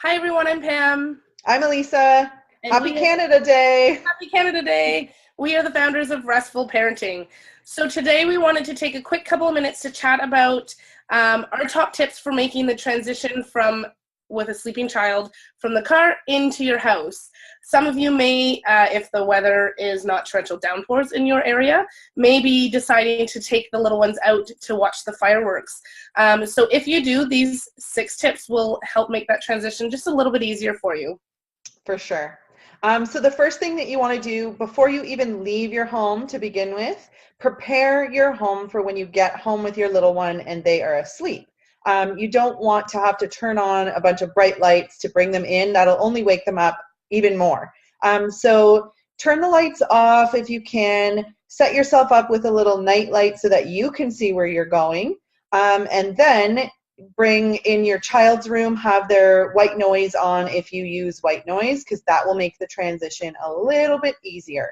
Hi everyone, I'm Pam. I'm Elisa. And Happy Canada Day. Happy Canada Day. We are the founders of Restful Parenting. So today we wanted to take a quick couple of minutes to chat about our top tips for making the transition from with a sleeping child from the car into your house. Some of you may, if the weather is not torrential downpours in your area, may be deciding to take the little ones out to watch the fireworks. So if you do, these 6 tips will help make that transition just a little bit easier for you. For sure. So the first thing that you want to do before you even leave your home to begin with, prepare your home for when you get home with your little one and they are asleep. You don't want to have to turn on a bunch of bright lights to bring them in. That'll only wake them up even more. So turn the lights off if you can. Set yourself up with a little night light so that you can see where you're going. And then bring in your child's room, have their white noise on if you use white noise, because that will make the transition a little bit easier.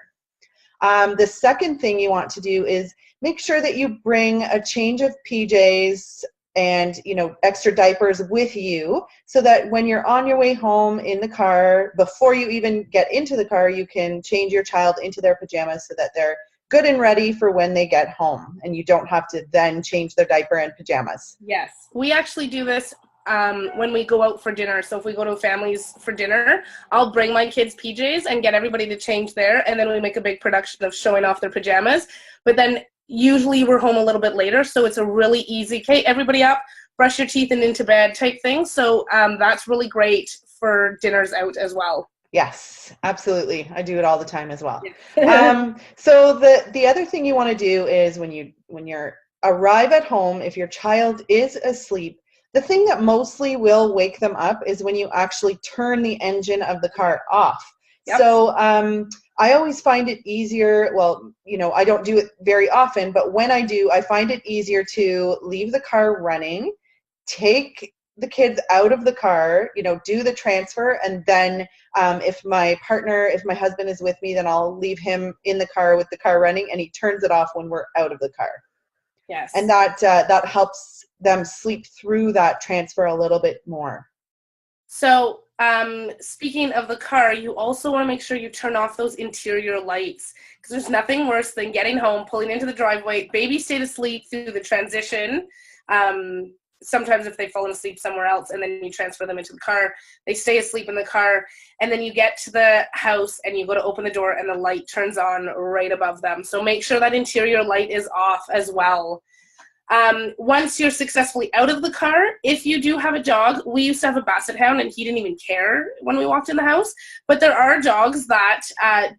The second thing you want to do is make sure that you bring a change of PJs and extra diapers with you so that when you're on your way home in the car, before you even get into the car, you can change your child into their pajamas so that they're good and ready for when they get home and you don't have to then change their diaper and pajamas. Yes, we actually do this when we go out for dinner. So if we go to families for dinner, I'll bring my kids' PJs and get everybody to change there, and then we make a big production of showing off their pajamas. But then usually we're home a little bit later, so it's a really easy, okay, everybody up, brush your teeth and into bed type thing. So that's really great for dinners out as well. Yes, absolutely. I do it all the time as well. Yeah. So the other thing you want to do is when you arrive at home, if your child is asleep, the thing that mostly will wake them up is when you actually turn the engine of the car off. Yep. So I always find it easier. Well, I don't do it very often, but when I do, I find it easier to leave the car running, take the kids out of the car, do the transfer, and then if my husband is with me, then I'll leave him in the car with the car running, and he turns it off when we're out of the car. Yes. And that helps them sleep through that transfer a little bit more. So speaking of the car, you also want to make sure you turn off those interior lights, because there's nothing worse than getting home, pulling into the driveway, baby stayed asleep through the transition. Sometimes if they've fallen asleep somewhere else and then you transfer them into the car, they stay asleep in the car, and then you get to the house and you go to open the door and the light turns on right above them. So make sure that interior light is off as well. Once you're successfully out of the car, if you do have a dog, we used to have a basset hound and he didn't even care when we walked in the house, but there are dogs that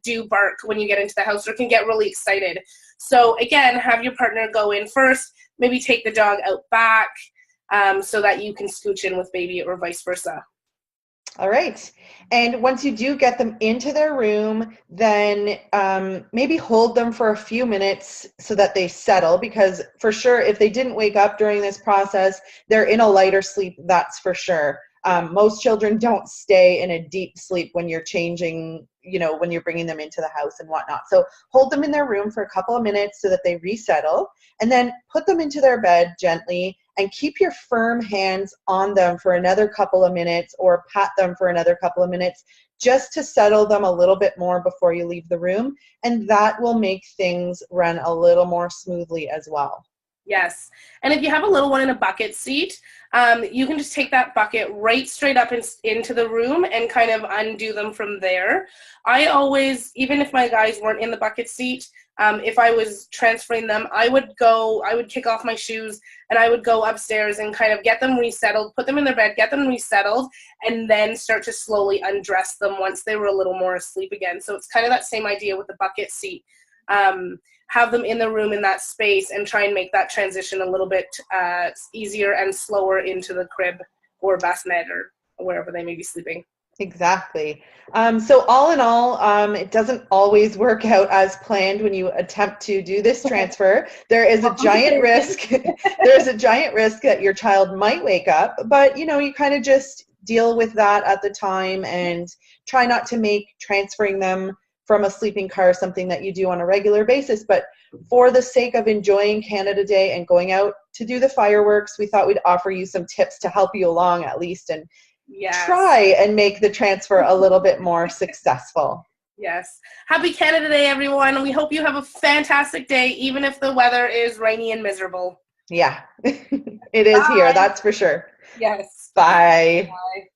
do bark when you get into the house or can get really excited. So again, have your partner go in first, maybe take the dog out back, so that you can scooch in with baby or vice versa. All right. And once you do get them into their room, then maybe hold them for a few minutes so that they settle, because for sure, if they didn't wake up during this process, they're in a lighter sleep, that's for sure. Most children don't stay in a deep sleep when you're changing, when you're bringing them into the house and whatnot. So hold them in their room for a couple of minutes so that they resettle, and then put them into their bed gently and keep your firm hands on them for another couple of minutes, or pat them for another couple of minutes, just to settle them a little bit more before you leave the room. And that will make things run a little more smoothly as well. Yes. And if you have a little one in a bucket seat, you can just take that bucket right straight up into the room and kind of undo them from there. I always, even if my guys weren't in the bucket seat, if I was transferring them, I would kick off my shoes and I would go upstairs and kind of get them resettled, put them in their bed, get them resettled, and then start to slowly undress them once they were a little more asleep again. So it's kind of that same idea with the bucket seat. Have them in the room in that space and try and make that transition a little bit easier and slower into the crib or bassinet or wherever they may be sleeping. Exactly. So all in all, it doesn't always work out as planned when you attempt to do this transfer. There is a giant risk. There's a giant risk that your child might wake up, but you kind of just deal with that at the time and try not to make transferring them from a sleeping car something that you do on a regular basis. But for the sake of enjoying Canada Day and going out to do the fireworks, we thought we'd offer you some tips to help you along at least, and Yes. try and make the transfer a little bit more successful. Yes. Happy Canada Day, everyone. We hope you have a fantastic day, even if the weather is rainy and miserable. Yeah, it is here, that's for sure. Yes. Bye. Bye.